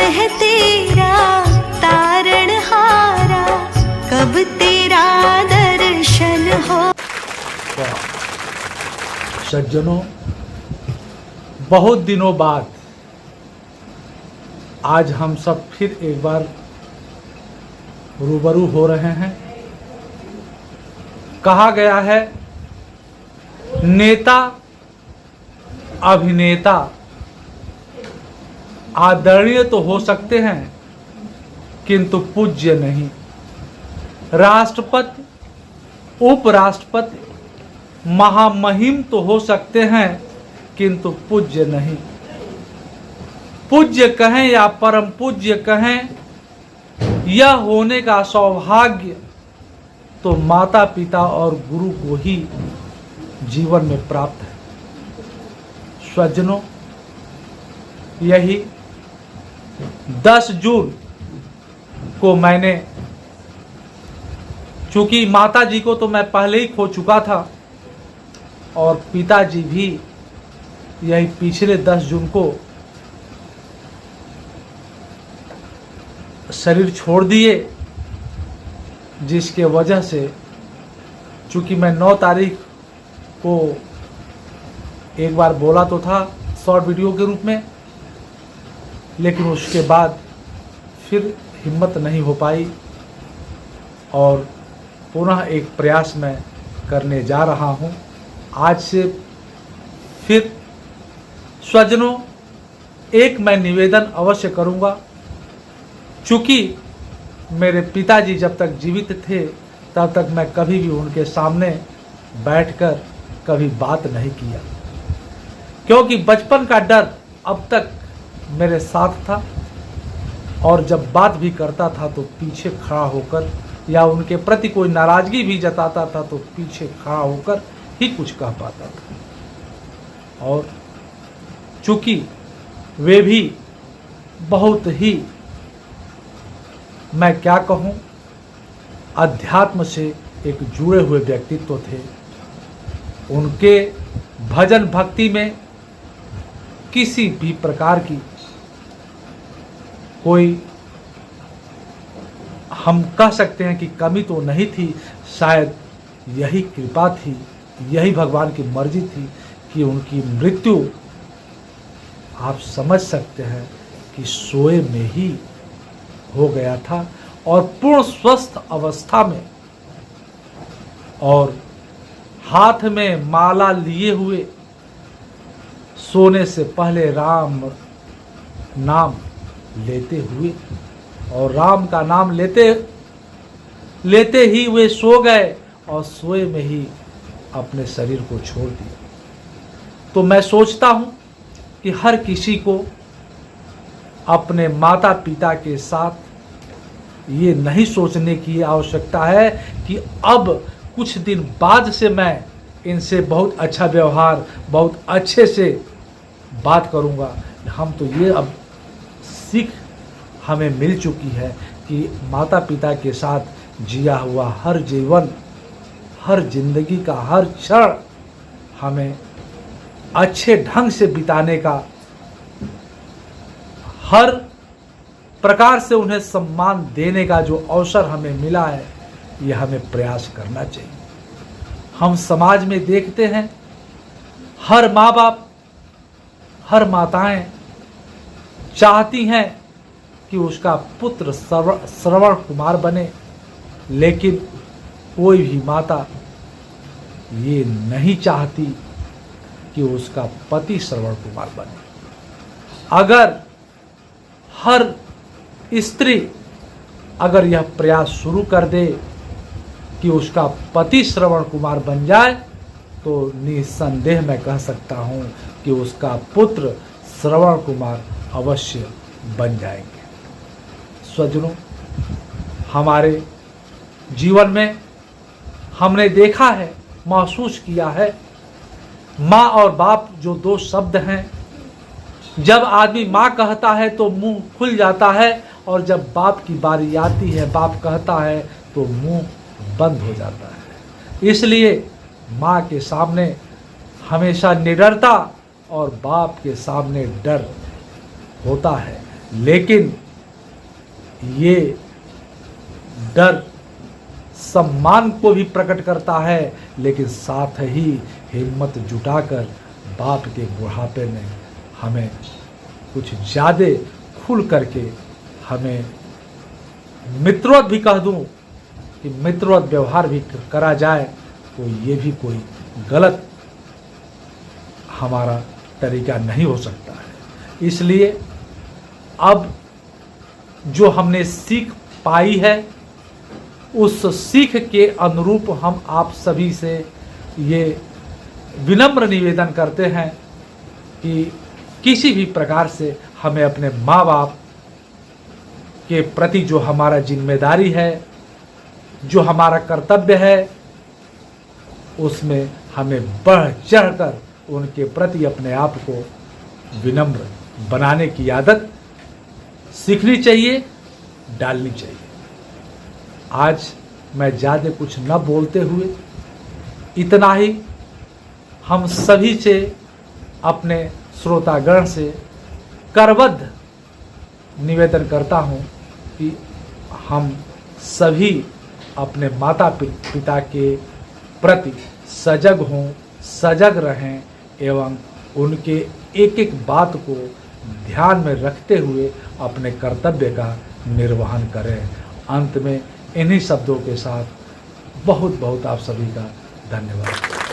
है तेरा तारणहारा, कब तेरा दर्शन हो। सज्जनों, बहुत दिनों बाद आज हम सब फिर एक बार रूबरू हो रहे हैं। कहा गया है नेता अभिनेता आदरणीय तो हो सकते हैं किंतु पूज्य नहीं। राष्ट्रपति, उपराष्ट्रपति, महामहिम तो हो सकते हैं किंतु पूज्य नहीं। पूज्य कहें या परम पूज्य कहें, यह होने का सौभाग्य तो माता पिता और गुरु को ही जीवन में प्राप्त है। स्वजनों, यही 10 जून को मैंने, चूंकि माता जी को तो मैं पहले ही खो चुका था और पिताजी भी यही पिछले 10 जून को शरीर छोड़ दिए, जिसके वजह से चूंकि मैं 9 तारीख को एक बार बोला तो था शॉर्ट वीडियो के रूप में, लेकिन उसके बाद फिर हिम्मत नहीं हो पाई और पुनः एक प्रयास मैं करने जा रहा हूं। आज से फिर स्वजनों, एक मैं निवेदन अवश्य करूंगा। चूँकि मेरे पिताजी जब तक जीवित थे तब तक मैं कभी भी उनके सामने बैठकर कभी बात नहीं किया, क्योंकि बचपन का डर अब तक मेरे साथ था और जब बात भी करता था तो पीछे खड़ा होकर, या उनके प्रति कोई नाराज़गी भी जताता था तो पीछे खड़ा होकर ही कुछ कह पाता था। और चूँकि वे भी बहुत ही, मैं क्या कहूँ, अध्यात्म से एक जुड़े हुए व्यक्तित्व थे। उनके भजन भक्ति में किसी भी प्रकार की कोई, हम कह सकते हैं कि कमी तो नहीं थी। शायद यही कृपा थी, यही भगवान की मर्जी थी कि उनकी मृत्यु, आप समझ सकते हैं कि सोए में ही हो गया था और पूर्ण स्वस्थ अवस्था में, और हाथ में माला लिए हुए, सोने से पहले राम नाम लेते हुए, और राम का नाम लेते लेते ही वे सो गए और सोए में ही अपने शरीर को छोड़ दिया। तो मैं सोचता हूँ कि हर किसी को अपने माता पिता के साथ ये नहीं सोचने की आवश्यकता है कि अब कुछ दिन बाद से मैं इनसे बहुत अच्छा व्यवहार, बहुत अच्छे से बात करूँगा। हम तो ये अब सीख हमें मिल चुकी है कि माता पिता के साथ जिया हुआ हर जीवन, हर जिंदगी का हर क्षण हमें अच्छे ढंग से बिताने का, हर प्रकार से उन्हें सम्मान देने का जो अवसर हमें मिला है, ये हमें प्रयास करना चाहिए। हम समाज में देखते हैं हर माँ बाप, हर माताएं चाहती हैं कि उसका पुत्र श्रवण कुमार बने, लेकिन कोई भी माता ये नहीं चाहती कि उसका पति श्रवण कुमार बने। अगर हर स्त्री अगर यह प्रयास शुरू कर दे कि उसका पति श्रवण कुमार बन जाए, तो निसंदेह मैं कह सकता हूँ कि उसका पुत्र श्रवण कुमार अवश्य बन जाएंगे। स्वजनों, हमारे जीवन में हमने देखा है, महसूस किया है, माँ और बाप जो 2 शब्द हैं, जब आदमी माँ कहता है तो मुंह खुल जाता है, और जब बाप की बारी आती है, बाप कहता है तो मुंह बंद हो जाता है। इसलिए माँ के सामने हमेशा निडरता और बाप के सामने डर होता है। लेकिन ये डर सम्मान को भी प्रकट करता है, लेकिन साथ ही हिम्मत जुटाकर बाप के बुढ़ापे में हमें कुछ ज़्यादा खुल करके हमें मित्रवत भी कह दूं कि मित्रवत व्यवहार भी करा जाए, तो ये भी कोई गलत हमारा तरीका नहीं हो सकता है। इसलिए अब जो हमने सीख पाई है, उस सीख के अनुरूप हम आप सभी से ये विनम्र निवेदन करते हैं कि किसी भी प्रकार से हमें अपने माँ बाप के प्रति जो हमारा जिम्मेदारी है, जो हमारा कर्तव्य है, उसमें हमें बढ़ चढ़कर उनके प्रति अपने आप को विनम्र बनाने की आदत सीखनी चाहिए, डालनी चाहिए। आज मैं ज़्यादा कुछ न बोलते हुए इतना ही हम सभी से, अपने श्रोतागण से करबद्ध निवेदन करता हूँ कि हम सभी अपने माता पिता के प्रति सजग हों, सजग रहें एवं उनके एक एक बात को ध्यान में रखते हुए अपने कर्तव्य का निर्वहन करें। अंत में इन्हीं शब्दों के साथ बहुत बहुत आप सभी का धन्यवाद।